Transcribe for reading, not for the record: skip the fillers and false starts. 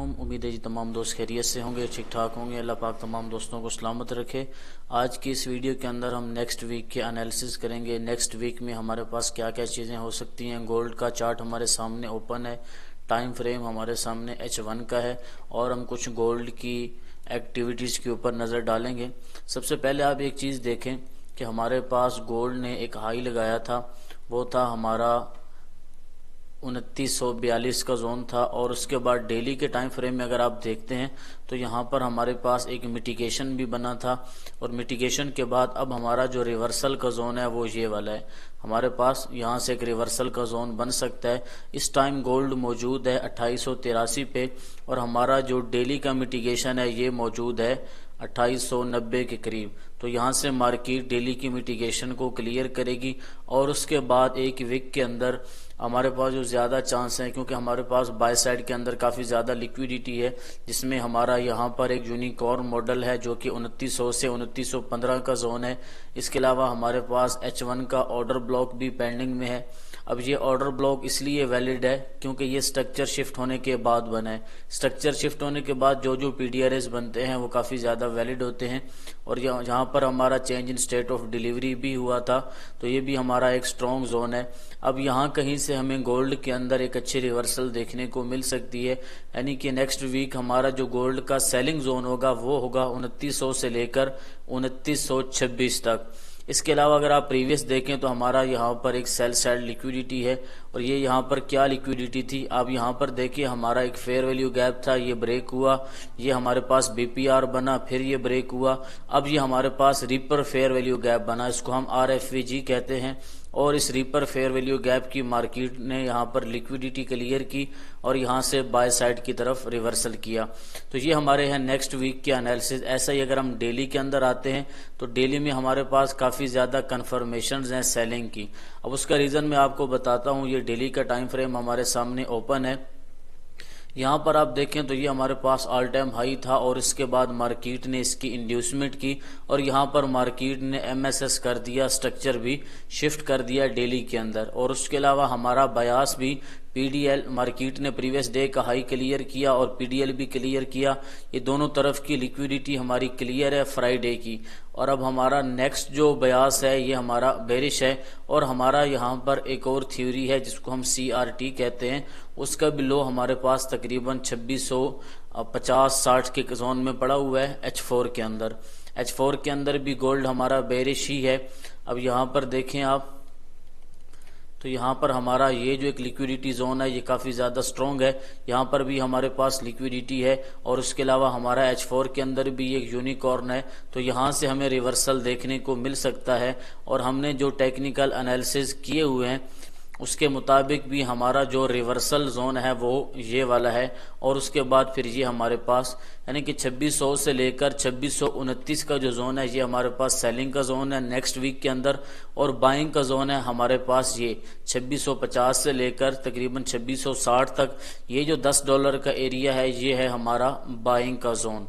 वालेकुम। उम्मीद है जी तमाम दोस्त खैरियत से होंगे, ठीक ठाक होंगे। अल्लाह पाक तमाम दोस्तों को सलामत रखे। आज की इस वीडियो के अंदर हम नेक्स्ट वीक के एनालिसिस करेंगे। नेक्स्ट वीक में हमारे पास क्या क्या चीज़ें हो सकती हैं। गोल्ड का चार्ट हमारे सामने ओपन है, टाइम फ्रेम हमारे सामने H1 का है और हम कुछ गोल्ड की एक्टिविटीज़ के ऊपर नज़र डालेंगे। सबसे पहले आप एक चीज़ देखें कि हमारे पास गोल्ड ने एक हाई लगाया था, वो था हमारा 2942 का जोन था। और उसके बाद डेली के टाइम फ्रेम में अगर आप देखते हैं तो यहाँ पर हमारे पास एक मिटिगेशन भी बना था और मिटिगेशन के बाद अब हमारा जो रिवर्सल का जोन है वो ये वाला है। हमारे पास यहाँ से एक रिवर्सल का जोन बन सकता है। इस टाइम गोल्ड मौजूद है 2883 पे और हमारा जो डेली का मिटिगेशन है ये मौजूद है 2890 के करीब। तो यहाँ से मार्केट डेली की मिटिगेशन को क्लियर करेगी और उसके बाद एक वीक के अंदर हमारे पास जो ज़्यादा चांस है, क्योंकि हमारे पास बाय साइड के अंदर काफ़ी ज़्यादा लिक्विडिटी है, जिसमें हमारा यहाँ पर एक यूनिकॉर्न मॉडल है जो कि 2900 से 2915 का जोन है। इसके अलावा हमारे पास H1 का ऑर्डर ब्लॉक भी पेंडिंग में है। अब ये ऑर्डर ब्लॉक इसलिए वैलिड है क्योंकि ये स्ट्रक्चर शिफ्ट होने के बाद बना है। स्ट्रक्चर शिफ्ट होने के बाद जो PDRS बनते हैं वो काफ़ी ज़्यादा वैलिड होते हैं और यहाँ पर हमारा change in state of delivery भी हुआ था, तो ये भी हमारा एक स्ट्रॉन्ग जोन है। अब यहाँ कहीं से हमें गोल्ड के अंदर एक अच्छी रिवर्सल देखने को मिल सकती है, यानी कि नेक्स्ट वीक हमारा जो गोल्ड का सेलिंग जोन होगा वो होगा 2900 से लेकर 2926 तक। इसके अलावा अगर आप प्रीवियस देखें तो हमारा यहाँ पर एक सेल साइड लिक्विडिटी है और ये यहाँ पर क्या लिक्विडिटी थी आप यहाँ पर देखिए। हमारा एक फेयर वैल्यू गैप था, ये ब्रेक हुआ, ये हमारे पास BPR बना, फिर ये ब्रेक हुआ, अब ये हमारे पास रिपर फेयर वैल्यू गैप बना, इसको हम RFVG कहते हैं। और इस रिपर फेयर वैल्यू गैप की मार्केट ने यहाँ पर लिक्विडिटी क्लियर की और यहाँ से बाय साइड की तरफ रिवर्सल किया। तो ये हमारे हैं नेक्स्ट वीक के एनालिसिस। ऐसा ही अगर हम डेली के अंदर आते हैं तो डेली में हमारे पास काफ़ी ज़्यादा कन्फर्मेशंस हैं सेलिंग की। अब उसका रीज़न मैं आपको बताता हूँ। ये डेली का टाइम फ्रेम हमारे सामने ओपन है। यहाँ पर आप देखें तो ये हमारे पास ऑल टाइम हाई था और इसके बाद मार्केट ने इसकी इंड्यूसमेंट की और यहाँ पर मार्केट ने MSS कर दिया, स्ट्रक्चर भी शिफ्ट कर दिया डेली के अंदर। और उसके अलावा हमारा बयास भी PDL, मार्केट ने प्रीवियस डे का हाई क्लियर किया और PDL भी क्लियर किया। ये दोनों तरफ की लिक्विडिटी हमारी क्लियर है फ्राइडे की। और अब हमारा नेक्स्ट जो बयास है ये हमारा बेरिश है और हमारा यहाँ पर एक और थ्योरी है जिसको हम CRT कहते हैं, उसका भी लो हमारे पास तकरीबन 2650-60 के जोन में पड़ा हुआ है H4 के अंदर। H4 के अंदर भी गोल्ड हमारा बेरिश ही है। अब यहाँ पर देखें आप तो यहाँ पर हमारा ये जो एक लिक्विडिटी जोन है ये काफ़ी ज़्यादा स्ट्रॉन्ग है, यहाँ पर भी हमारे पास लिक्विडिटी है और उसके अलावा हमारा H4 के अंदर भी एक यूनिकॉर्न है। तो यहाँ से हमें रिवर्सल देखने को मिल सकता है और हमने जो टेक्निकल एनालिसिस किए हुए हैं उसके मुताबिक भी हमारा जो रिवर्सल जोन है वो ये वाला है और उसके बाद फिर ये हमारे पास यानी कि 2600 से लेकर 2629 का जो जोन है ये हमारे पास सेलिंग का जोन है नेक्स्ट वीक के अंदर। और बाइंग का जोन है हमारे पास ये 2650 से लेकर तकरीबन 2660 तक। ये जो $10 का एरिया है ये है हमारा बाइंग का जोन।